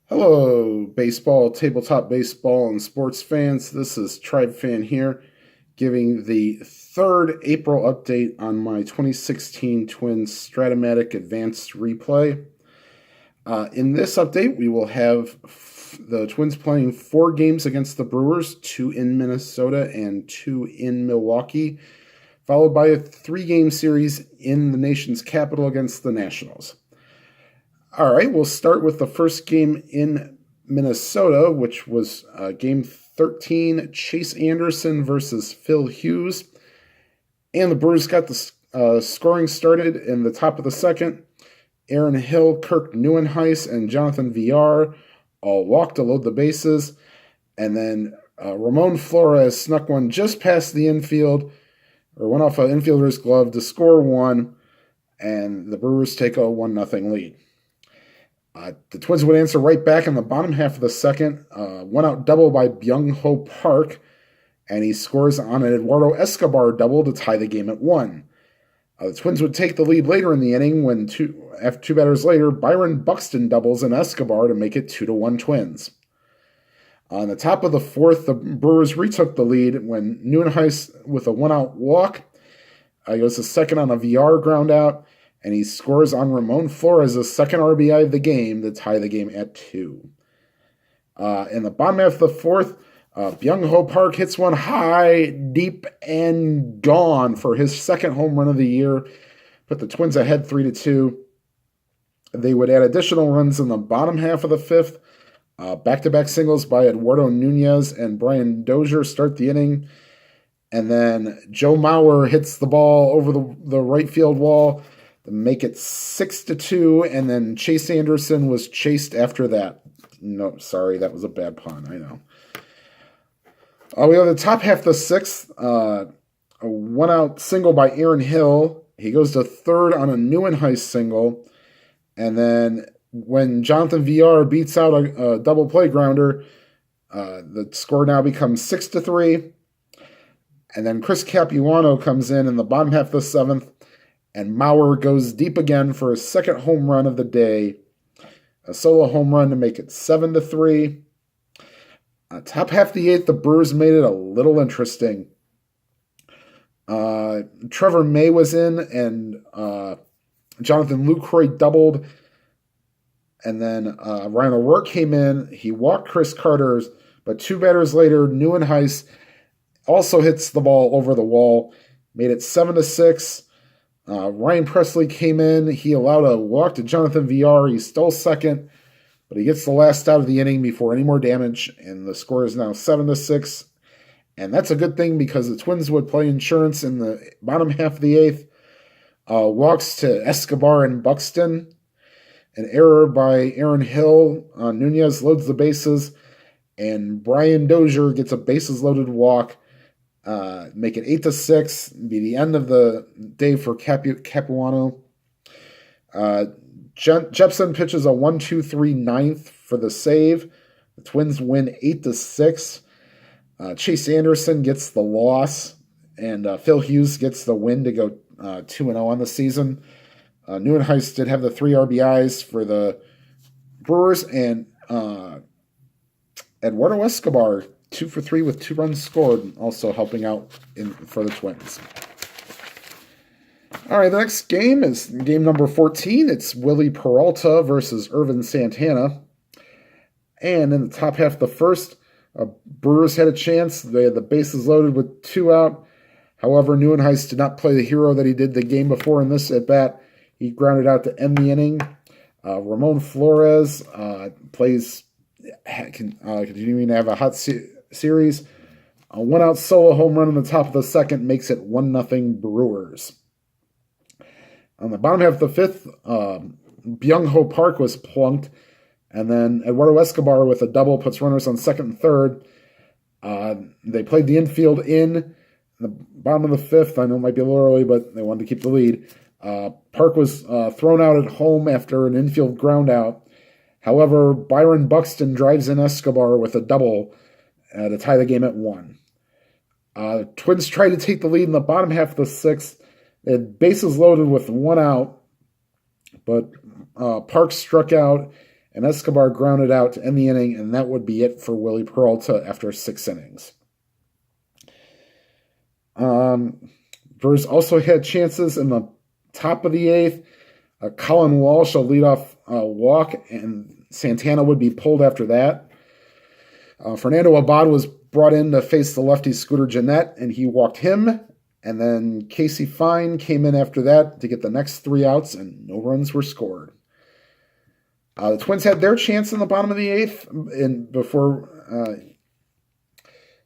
Hello, baseball, tabletop baseball, and sports fans. This is Tribe Fan here, giving the third April update on my 2016 Twins Stratomatic Advanced Replay. In this update, we will have the Twins playing 4 games against the Brewers, 2 in Minnesota and 2 in Milwaukee, followed by a 3-game series in the nation's capital against the Nationals. All right, we'll start with the first game in Minnesota, which was game 13, Chase Anderson versus Phil Hughes. And the Brewers got the scoring started in the top of the second. Aaron Hill, Kirk Neuenhuis, and Jonathan Villar all walked to load the bases. And then Ramon Flores snuck one just past the infield, or went off an infielder's glove to score one, and the Brewers take a 1-0 lead. The Twins would answer right back in the bottom half of the second. One-out double by Byung-Ho Park, and he scores on an Eduardo Escobar double to tie the game at 1. The Twins would take the lead later in the inning when after 2 batters later, Byron Buxton doubles an Escobar to make it 2-1 Twins. On the top of the fourth, the Brewers retook the lead when Neuenhuis, with a 1-out walk, goes to second on a VR ground out, and he scores on Ramon Flores' second RBI of the game to tie the game at 2. In the bottom half of the fourth, Byung-Ho Park hits one high, deep, and gone for his second home run of the year. Put the Twins ahead 3-2. They would add additional runs in the bottom half of the fifth. Back-to-back singles by Eduardo Nunez and Brian Dozier start the inning. And then Joe Mauer hits the ball over the right field wall to make it 6-2, and then Chase Anderson was chased after that. No, sorry, that was a bad pun, I know. We have the top half of the sixth, a 1-out single by Aaron Hill. He goes to third on a Neuenhuis single, and then when Jonathan Villar beats out a double play grounder, the score now becomes 6-3, and then Chris Capuano comes in the bottom half of the seventh, and Mauer goes deep again for his second home run of the day. A solo home run to make it 7-3. Top half of the eighth, the Brewers made it a little interesting. Trevor May was in, and Jonathan Lucroy doubled. And then Ryan O'Rourke came in. He walked Chris Carter, but 2 batters later, Neuenhuis also hits the ball over the wall. Made it 7-6. Ryan Presley came in. He allowed a walk to Jonathan Villar. He stole second, but he gets the last out of the inning before any more damage, and the score is now 7-6. And that's a good thing because the Twins would play insurance in the bottom half of the eighth. Walks to Escobar and Buxton. An error by Aaron Hill. Nunez loads the bases, and Brian Dozier gets a bases-loaded walk. Make it 8-6, be the end of the day for Capuano. Jepson pitches a 1-2-3 ninth for the save. The Twins win 8-6. Chase Anderson gets the loss, and Phil Hughes gets the win to go 2-0 on the season. Neuenhuis did have the 3 RBIs for the Brewers, and Eduardo Escobar 2 for 3 with 2 runs scored, also helping out for the Twins. All right, the next game is game number 14. It's Willie Peralta versus Irvin Santana. And in the top half of the first, Brewers had a chance. They had the bases loaded with 2 out. However, Neuenhuis did not play the hero that he did the game before in this at-bat. He grounded out to end the inning. Ramon Flores plays continuing to have a hot series. A 1-out solo home run in the top of the second makes it 1-0 Brewers. On the bottom half of the fifth, Byung-Ho Park was plunked, and then Eduardo Escobar with a double puts runners on second and third. They played the infield in the bottom of the fifth. I know it might be a little early, but they wanted to keep the lead. Park was thrown out at home after an infield ground out. However, Byron Buxton drives in Escobar with a double to tie the game at 1. Twins tried to take the lead in the bottom half of the sixth. They had bases loaded with 1 out, but Park struck out, and Escobar grounded out to end the inning, and that would be it for Willie Peralta after 6 innings. Brewers also had chances in the top of the 8th. Colin Walsh, a leadoff walk, and Santana would be pulled after that. Fernando Abad was brought in to face the lefty Scooter Gennett, and he walked him. And then Casey Fine came in after that to get the next 3 outs, and no runs were scored. The Twins had their chance in the bottom of the 8th and before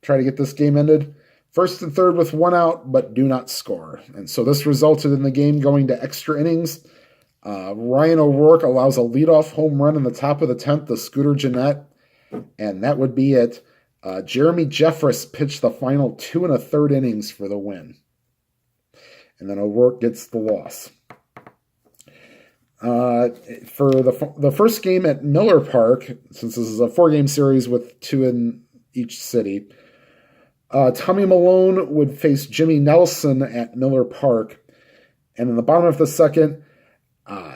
try to get this game ended. First and third with 1 out, but do not score. And so this resulted in the game going to extra innings. Ryan O'Rourke allows a leadoff home run in the top of the 10th to Scooter Gennett, and that would be it. Jeremy Jeffress pitched the final 2 1/3 innings for the win. And then O'Rourke gets the loss. For the first game at Miller Park, since this is a 4-game series with 2 in each city, Tommy Malone would face Jimmy Nelson at Miller Park. And in the bottom of the second,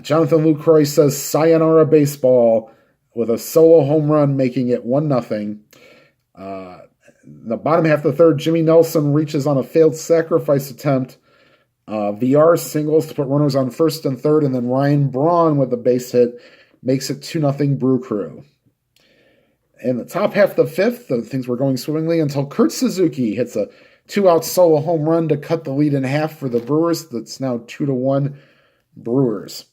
Jonathan Lucroy says sayonara baseball with a solo home run, making it 1-0. The bottom half of the third, Jimmy Nelson reaches on a failed sacrifice attempt. VR singles to put runners on first and third, and then Ryan Braun with a base hit makes it 2-0 Brew Crew. In the top half of the 5th, things were going swimmingly until Kurt Suzuki hits a 2-out solo home run to cut the lead in half for the Brewers. That's now 2-1 Brewers.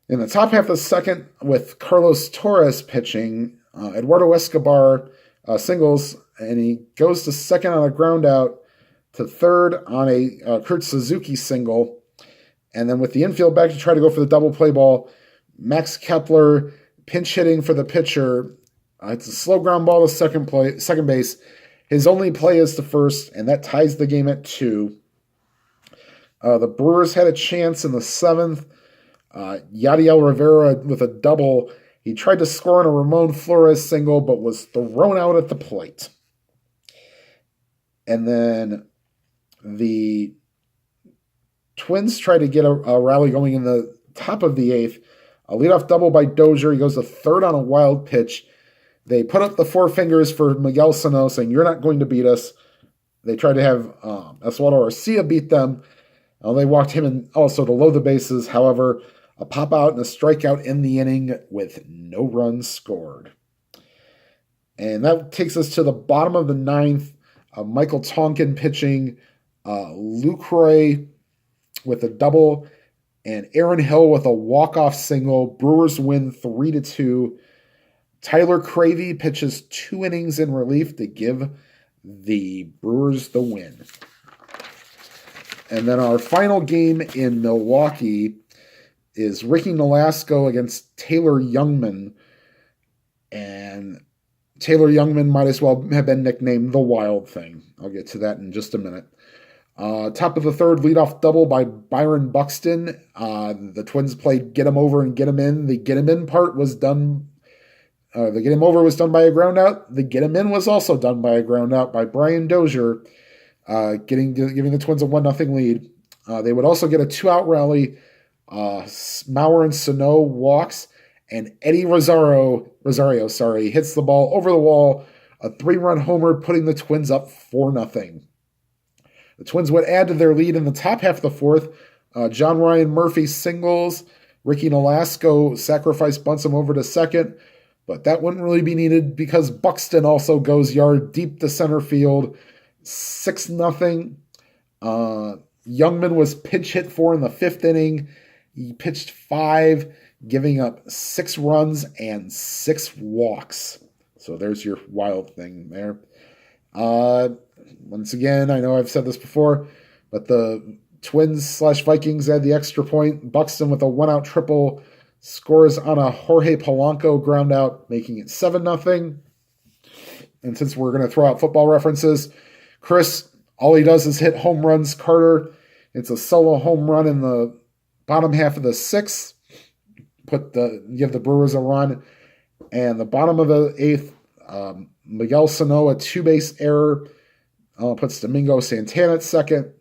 In the top half of the second, with Carlos Torres pitching, Eduardo Escobar singles, and he goes to second on a ground out, to third on a Kurt Suzuki single, and then with the infield back to try to go for the double play ball, Max Kepler pinch hitting for the pitcher. It's a slow ground ball to second base. His only play is to first, and that ties the game at 2. The Brewers had a chance in the 7th. Yadiel Rivera with a double. He tried to score on a Ramon Flores single, but was thrown out at the plate. And then the Twins tried to get a rally going in the top of the 8th. A leadoff double by Dozier. He goes to third on a wild pitch. They put up the 4 fingers for Miguel Sano, saying, "You're not going to beat us." They tried to have Oswaldo Arcia beat them. They walked him in also to load the bases. However, a pop out and a strikeout in the inning with no runs scored. And that takes us to the bottom of the 9th. Michael Tonkin pitching, Lucroy with a double, and Aaron Hill with a walk-off single. Brewers win 3-2. Tyler Cravey pitches 2 innings in relief to give the Brewers the win. And then our final game in Milwaukee is Ricky Nolasco against Taylor Youngman. And Taylor Youngman might as well have been nicknamed the Wild Thing. I'll get to that in just a minute. Top of the third, leadoff double by Byron Buxton. The Twins played get him over and get him in. The get him in part was done. The get him over was done by a ground out. The get him in was also done by a ground out by Brian Dozier, giving the Twins a 1-0 lead. They would also get a 2-out rally. Mauer and Sano walks, and Eddie Rosario hits the ball over the wall, a 3-run homer, putting the Twins up 4-0. The Twins would add to their lead in the top half of the 4th. John Ryan Murphy singles. Ricky Nolasco sacrifice bunts him over to second, but that wouldn't really be needed because Buxton also goes yard deep to center field. 6-0. Youngman was pinch hit for in the 5th inning. He pitched 5, giving up 6 runs and 6 walks. So there's your Wild Thing there. Once again, I know I've said this before, but the Twins/Vikings had the extra point. Buxton with a 1-out triple scores on a Jorge Polanco ground out, making it 7-0. And since we're going to throw out football references, Chris, all he does is hit home runs. Carter, it's a solo home run in the bottom half of the 6th. Give the Brewers a run. And the bottom of the 8th, Miguel Sano, a 2-base error, puts Domingo Santana at second.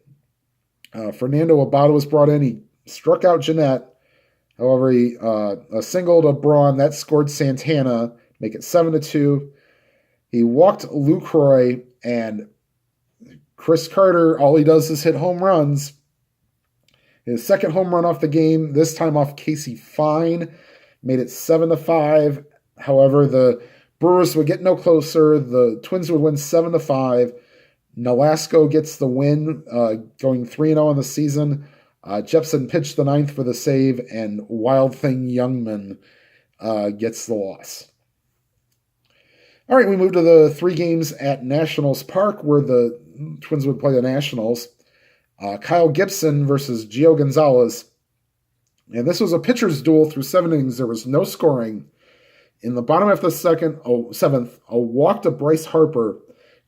Fernando Abad was brought in. He struck out Gennett. However, he a single to Braun that scored Santana, make it 7-2. He walked Lucroy, and Chris Carter, all he does is hit home runs. His second home run off the game, this time off Casey Fine, made it 7-5. However, the Brewers would get no closer. The Twins would win 7-5. Nolasco gets the win, going 3-0 in the season. Jepson pitched the ninth for the save, and Wild Thing Youngman gets the loss. All right, we move to the 3 games at Nationals Park where the Twins would play the Nationals. Kyle Gibson versus Gio Gonzalez. And this was a pitcher's duel through 7 innings. There was no scoring. In the bottom of the seventh, a walk to Bryce Harper,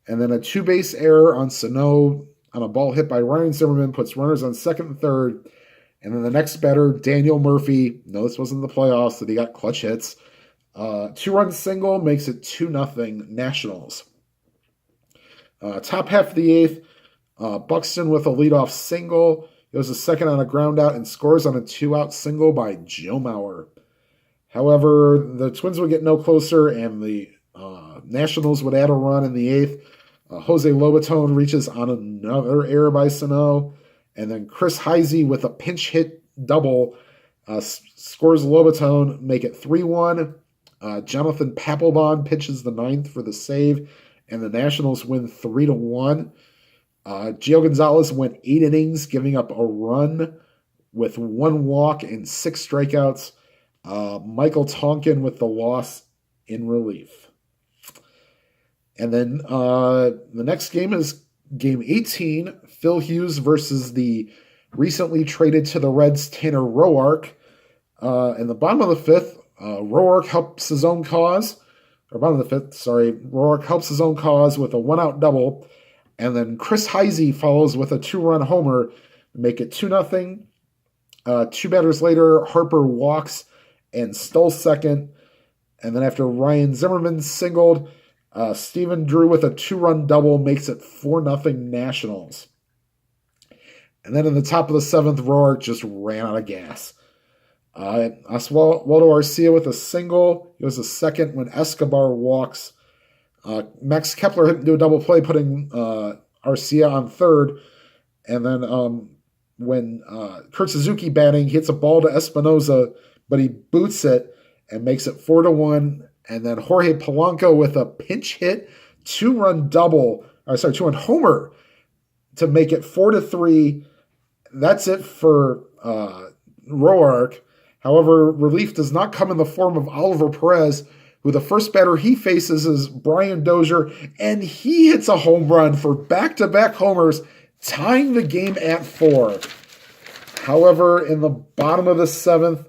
and then a 2-base error on Sano on a ball hit by Ryan Zimmerman puts runners on second and third. And then the next batter, Daniel Murphy. No, this wasn't the playoffs, that he got clutch hits. 2-run single makes it 2-0 Nationals. Top half of the 8th, Buxton with a leadoff single. Goes a second on a ground out and scores on a 2-out single by Joe Mauer. However, the Twins would get no closer, and the Nationals would add a run in the 8th. Jose Lobaton reaches on another error by Sano, and then Chris Heisey with a pinch hit double scores Lobaton, make it 3-1. Jonathan Papelbon pitches the 9th for the save, and the Nationals win 3-1. Gio Gonzalez went 8 innings, giving up a run with 1 walk and 6 strikeouts. Michael Tonkin with the loss in relief. And then the next game is game 18, Phil Hughes versus the recently traded to the Reds Tanner Roark. In the bottom of the 5th, Roark helps his own cause. Or bottom of the 5th, sorry. Roark helps his own cause with a 1-out double. And then Chris Heisey follows with a 2-run homer to make it 2-0. 2 batters later, Harper walks and stole second. And then after Ryan Zimmerman singled, Stephen Drew with a 2-run double makes it 4-0 Nationals. And then in the top of the 7th, Roark just ran out of gas. Oswaldo Arcia with a single. He was a second when Escobar walks. Max Kepler hit into a double play, putting Arcia on third. And then when Kurt Suzuki batting, he hits a ball to Espinoza, but he boots it and makes it 4-1. And then Jorge Polanco with a pinch hit, 2-run homer to make it 4-3. That's it for Roark. However, relief does not come in the form of Oliver Perez, who the first batter he faces is Brian Dozier, and he hits a home run for back-to-back homers, tying the game at 4. However, in the bottom of the 7th,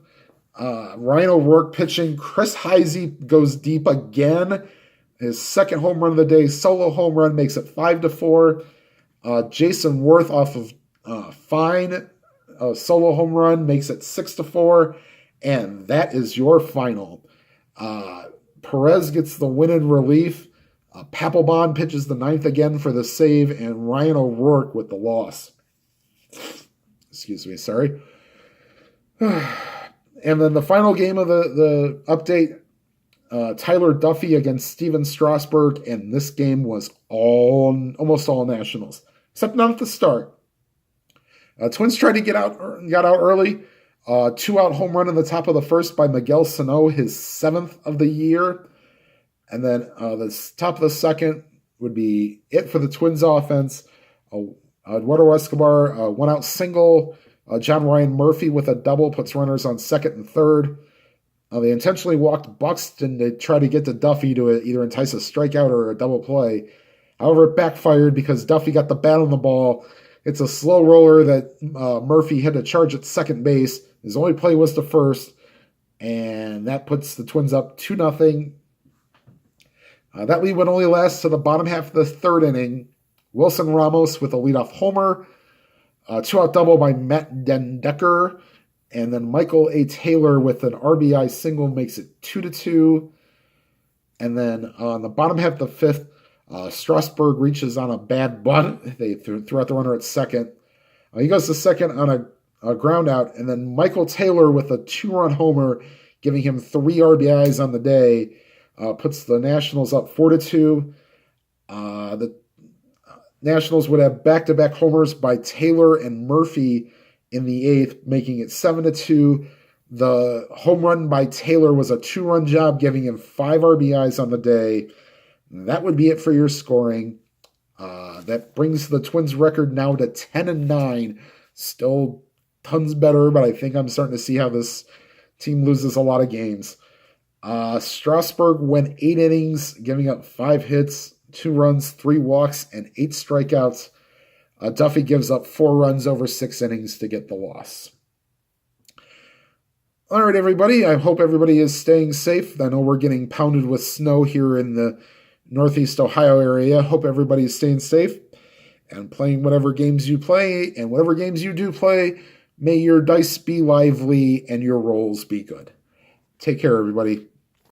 Ryan O'Rourke pitching. Chris Heisey goes deep again. His second home run of the day, solo home run, makes it 5-4. Jason Worth off of Fine, solo home run, makes it 6-4. And that is your final. Perez gets the win in relief. Papelbon pitches the 9th again for the save, and Ryan O'Rourke with the loss. Excuse me, sorry. And then the final game of the update, Tyler Duffy against Steven Strasburg, and this game was almost all Nationals, except not at the start. Twins tried to got out early. 2-out home run in the top of the 1st by Miguel Sano, his 7th of the year. And then the top of the 2nd would be it for the Twins offense. Eduardo Escobar, 1-out single. John Ryan Murphy with a double puts runners on 2nd and 3rd. They intentionally walked Buxton to try to get to Duffy to either entice a strikeout or a double play. However, it backfired because Duffy got the bat on the ball. It's a slow roller that Murphy had to charge at second base. His only play was to first, and that puts the Twins up 2-0. That lead would only last to the bottom half of the 3rd inning. Wilson Ramos with a leadoff homer. 2-out double by Matt Dendecker. And then Michael A. Taylor with an RBI single makes it 2-2. And then on the bottom half of the 5th, Strasburg reaches on a bad bunt. They threw out the runner at second. He goes to second on a ground out, and then Michael Taylor with a 2-run homer, giving him 3 RBIs on the day, puts the Nationals up 4-2. The Nationals would have back-to-back homers by Taylor and Murphy in the 8th, making it 7-2. The home run by Taylor was a 2-run job, giving him 5 RBIs on the day. That would be it for your scoring. That brings the Twins' record now to 10-9. Still tons better, but I think I'm starting to see how this team loses a lot of games. Strasburg went 8 innings, giving up 5 hits, 2 runs, 3 walks, and 8 strikeouts. Duffy gives up 4 runs over 6 innings to get the loss. All right, everybody. I hope everybody is staying safe. I know we're getting pounded with snow here in the Northeast Ohio area. Hope everybody is staying safe and playing whatever games you play. And whatever games you do play, may your dice be lively and your rolls be good. Take care, everybody.